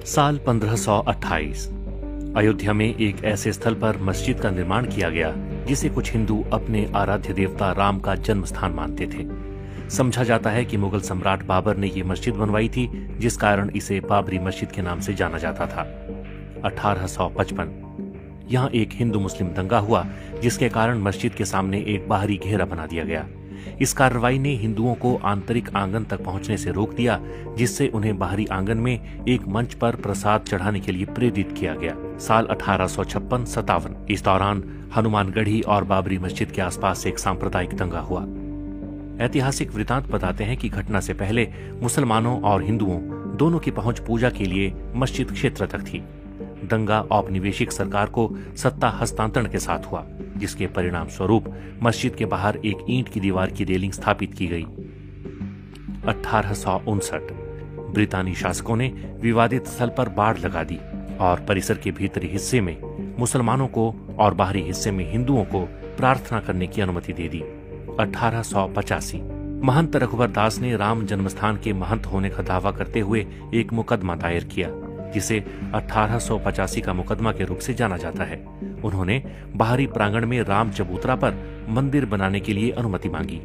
साल 1528 अयोध्या में एक ऐसे स्थल पर मस्जिद का निर्माण किया गया जिसे कुछ हिंदू अपने आराध्य देवता राम का जन्म स्थान मानते थे। समझा जाता है कि मुगल सम्राट बाबर ने ये मस्जिद बनवाई थी, जिस कारण इसे बाबरी मस्जिद के नाम से जाना जाता था। 1855 यहाँ एक हिंदू मुस्लिम दंगा हुआ, जिसके कारण मस्जिद के सामने एक बाहरी घेरा बना दिया गया। इस कार्रवाई ने हिंदुओं को आंतरिक आंगन तक पहुंचने से रोक दिया, जिससे उन्हें बाहरी आंगन में एक मंच पर प्रसाद चढ़ाने के लिए प्रेरित किया गया। साल 1856-57 इस दौरान हनुमानगढ़ी और बाबरी मस्जिद के आसपास एक सांप्रदायिक दंगा हुआ। ऐतिहासिक वृतांत बताते हैं कि घटना से पहले मुसलमानों और हिंदुओं दोनों की पहुंच पूजा के लिए मस्जिद क्षेत्र तक थी। दंगा औपनिवेशिक सरकार को सत्ता हस्तांतरण के साथ हुआ, जिसके परिणाम स्वरूप मस्जिद के बाहर एक ईंट की दीवार की रेलिंग स्थापित की गई। 1859 ब्रितानी शासकों ने विवादित स्थल पर बाड़ लगा दी और परिसर के भीतरी हिस्से में मुसलमानों को और बाहरी हिस्से में हिंदुओं को प्रार्थना करने की अनुमति दे दी। 1885 महंत रघुवर दास ने राम जन्मस्थान के महंत होने का दावा करते हुए एक मुकदमा दायर किया, जिसे 1885 का मुकदमा के रूप से जाना जाता है। उन्होंने बाहरी प्रांगण में राम चबूतरा पर मंदिर बनाने के लिए अनुमति मांगी।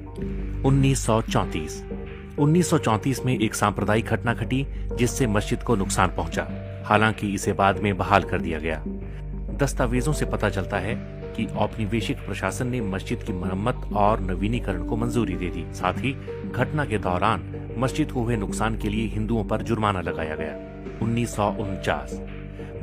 1934 में एक सांप्रदायिक घटना घटी, जिससे मस्जिद को नुकसान पहुंचा। हालांकि इसे बाद में बहाल कर दिया गया। दस्तावेजों से पता चलता है कि औपनिवेशिक प्रशासन ने मस्जिद की मरम्मत और नवीनीकरण को मंजूरी दे दी। साथ ही घटना के दौरान मस्जिद को हुए नुकसान के लिए हिंदुओं पर जुर्माना लगाया गया। 1949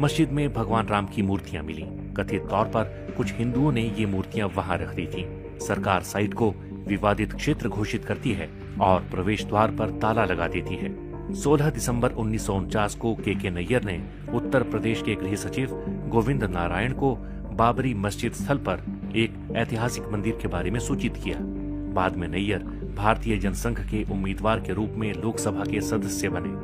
मस्जिद में भगवान राम की मूर्तियां मिली। कथित तौर पर कुछ हिंदुओं ने ये मूर्तियां वहां रख दी थीं। सरकार साइट को विवादित क्षेत्र घोषित करती है और प्रवेश द्वार पर ताला लगा देती है। 16 दिसंबर 1949 को के नैयर ने उत्तर प्रदेश के गृह सचिव गोविंद नारायण को बाबरी मस्जिद स्थल पर एक ऐतिहासिक मंदिर के बारे में सूचित किया। बाद में नैयर भारतीय जनसंघ के उम्मीदवार के रूप में लोकसभा के सदस्य बने।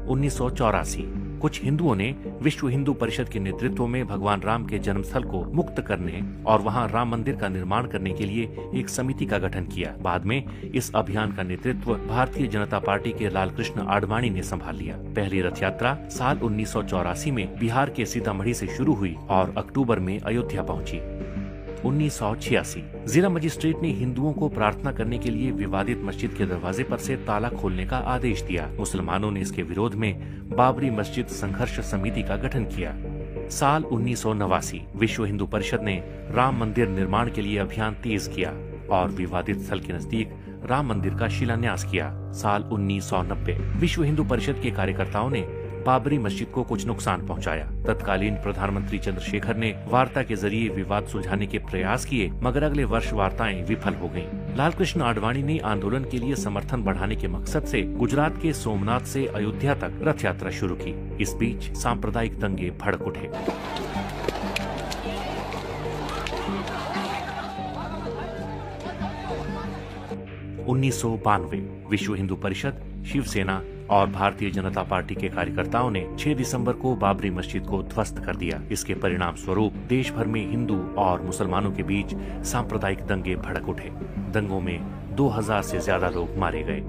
1984 कुछ हिंदुओं ने विश्व हिंदू परिषद के नेतृत्व में भगवान राम के जन्मस्थल को मुक्त करने और वहां राम मंदिर का निर्माण करने के लिए एक समिति का गठन किया। बाद में इस अभियान का नेतृत्व भारतीय जनता पार्टी के लालकृष्ण आडवाणी ने संभाल लिया। पहली रथ यात्रा साल 1984 में बिहार के सीतामढ़ी से शुरू हुई और अक्टूबर में अयोध्या पहुंची। 1986 जिला मजिस्ट्रेट ने हिंदुओं को प्रार्थना करने के लिए विवादित मस्जिद के दरवाजे पर से ताला खोलने का आदेश दिया। मुसलमानों ने इसके विरोध में बाबरी मस्जिद संघर्ष समिति का गठन किया। साल 1989 विश्व हिंदू परिषद ने राम मंदिर निर्माण के लिए अभियान तेज किया और विवादित स्थल के नजदीक राम मंदिर का शिलान्यास किया। साल 1990 विश्व हिंदू परिषद के कार्यकर्ताओं ने बाबरी मस्जिद को कुछ नुकसान पहुंचाया। तत्कालीन प्रधानमंत्री चंद्रशेखर ने वार्ता के जरिए विवाद सुलझाने के प्रयास किए, मगर अगले वर्ष वार्ताएं विफल हो गईं। लालकृष्ण आडवाणी ने आंदोलन के लिए समर्थन बढ़ाने के मकसद से गुजरात के सोमनाथ से अयोध्या तक रथ यात्रा शुरू की। इस बीच सांप्रदायिक दंगे भड़क उठे। उन्नीस विश्व हिंदू परिषद, शिवसेना और भारतीय जनता पार्टी के कार्यकर्ताओं ने 6 दिसंबर को बाबरी मस्जिद को ध्वस्त कर दिया। इसके परिणाम स्वरूप देश भर में हिंदू और मुसलमानों के बीच सांप्रदायिक दंगे भड़क उठे। दंगों में 2000 से ज्यादा लोग मारे गए।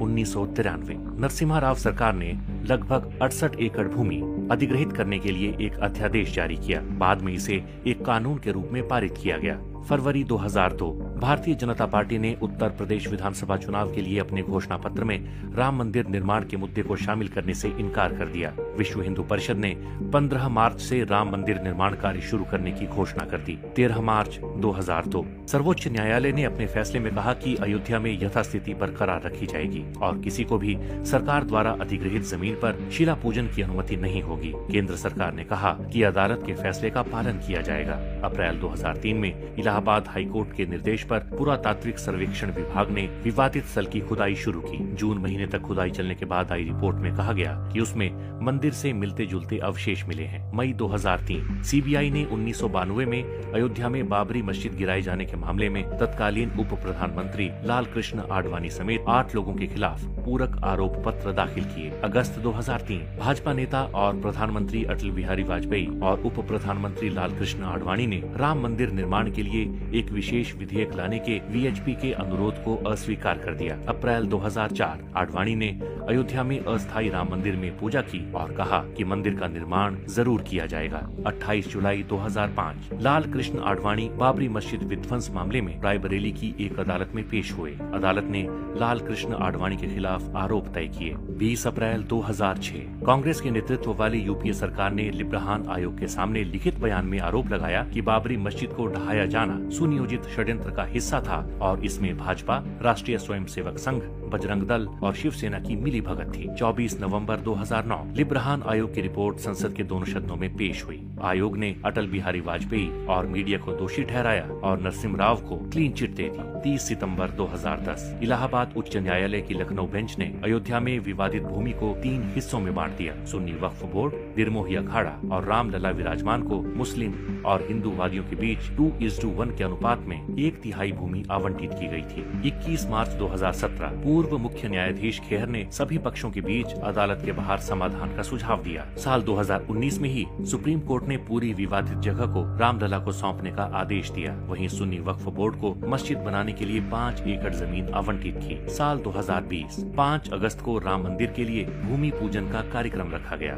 1993 नरसिम्हा राव सरकार ने लगभग 68 एकड़ भूमि अधिग्रहित करने के लिए एक अध्यादेश जारी किया। बाद में इसे एक कानून के रूप में पारित किया गया। फरवरी 2002 भारतीय जनता पार्टी ने उत्तर प्रदेश विधानसभा चुनाव के लिए अपने घोषणा पत्र में राम मंदिर निर्माण के मुद्दे को शामिल करने से इनकार कर दिया। विश्व हिंदू परिषद ने 15 मार्च से राम मंदिर निर्माण कार्य शुरू करने की घोषणा कर दी। 13 मार्च 2002 सर्वोच्च न्यायालय ने अपने फैसले में कहा कि अयोध्या में यथास्थिति बरकरार रखी जाएगी और किसी को भी सरकार द्वारा अधिग्रहित जमीन पर शिला पूजन की अनुमति नहीं होगी। केंद्र सरकार ने कहा कि अदालत के फैसले का पालन किया जाएगा। अप्रैल 2003 में इलाहाबाद हाईकोर्ट के निर्देश पर पुरातात्विक सर्वेक्षण विभाग ने विवादित स्थल की खुदाई शुरू की। जून महीने तक खुदाई चलने के बाद आई रिपोर्ट में कहा गया कि उसमें मंदिर से मिलते जुलते अवशेष मिले हैं। मई 2003 सीबीआई ने 1992 में अयोध्या में बाबरी मस्जिद गिराए जाने के मामले में तत्कालीन उप प्रधानमंत्री लालकृष्ण आडवाणी समेत 8 लोगों के खिलाफ पूरक आरोप पत्र दाखिल किए। अगस्त 2003 भाजपा नेता और प्रधानमंत्री अटल बिहारी वाजपेयी और उप प्रधानमंत्री लालकृष्ण आडवाणी ने राम मंदिर निर्माण के लिए एक विशेष विधेयक लाने के वीएचपी के अनुरोध को अस्वीकार कर दिया। अप्रैल 2004 आडवाणी ने अयोध्या में अस्थायी राम मंदिर में पूजा की और कहा कि मंदिर का निर्माण जरूर किया जाएगा। 28 जुलाई 2005 लाल कृष्ण आडवाणी बाबरी मस्जिद विध्वंस मामले में रायबरेली की एक अदालत में पेश हुए। अदालत ने लाल कृष्ण आडवाणी के खिलाफ आरोप तय किए। 20 अप्रैल 2006 कांग्रेस के नेतृत्व वाली यूपीए सरकार ने लिब्राहान आयोग के सामने लिखित बयान में आरोप लगाया कि बाबरी मस्जिद को ढहाया जाना सुनियोजित षड्यंत्र का हिस्सा था और इसमें भाजपा, राष्ट्रीय स्वयंसेवक संघ, बजरंग दल और शिवसेना की मिली भगत थी। 24 नवंबर 2009 लिब्राहान आयोग की रिपोर्ट संसद के दोनों सदनों में पेश हुई। आयोग ने अटल बिहारी वाजपेयी और मीडिया को दोषी ठहराया और नरसिम्हा राव को क्लीन चिट दे दी। 30 सितंबर 2010 इलाहाबाद उच्च न्यायालय की लखनऊ बेंच ने अयोध्या में विवादित भूमि को 3 हिस्सों में बांट दिया। सुन्नी वक्फ बोर्ड, निर्मोही अखाड़ा और रामलला विराजमान को मुस्लिम और हिंदू वादियों के बीच 2:1 के अनुपात में 1/3 भूमि आवंटित की गई थी। 21 मार्च 2017 पूर्व मुख्य न्यायाधीश खेहर ने सभी पक्षों के बीच अदालत के बाहर समाधान का सुझाव दिया। साल 2019 में ही सुप्रीम कोर्ट ने पूरी विवादित जगह को रामलला को सौंपने का आदेश दिया। वहीं सुन्नी वक्फ बोर्ड को मस्जिद बनाने के लिए 5 एकड़ जमीन आवंटित की। साल 2020 5 अगस्त को राम मंदिर के लिए भूमि पूजन का कार्यक्रम रखा गया।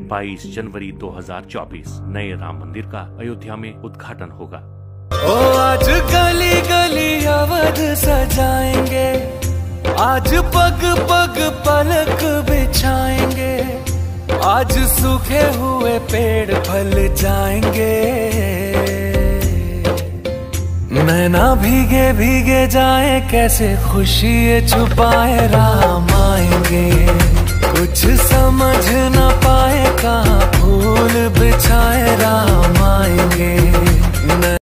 22 जनवरी 2024 नए राम मंदिर का अयोध्या में उद्घाटन होगा। ओ आज गली गली अवध सजाएंगे, आज पग पग पलक बिछाएंगे, आज सूखे हुए पेड़ फल जाएंगे, नैना भीगे भीगे जाए कैसे खुशी छुपाए राम आएंगे, कुछ समझ न पाए कहाँ फूल बिछाए राम आएंगे।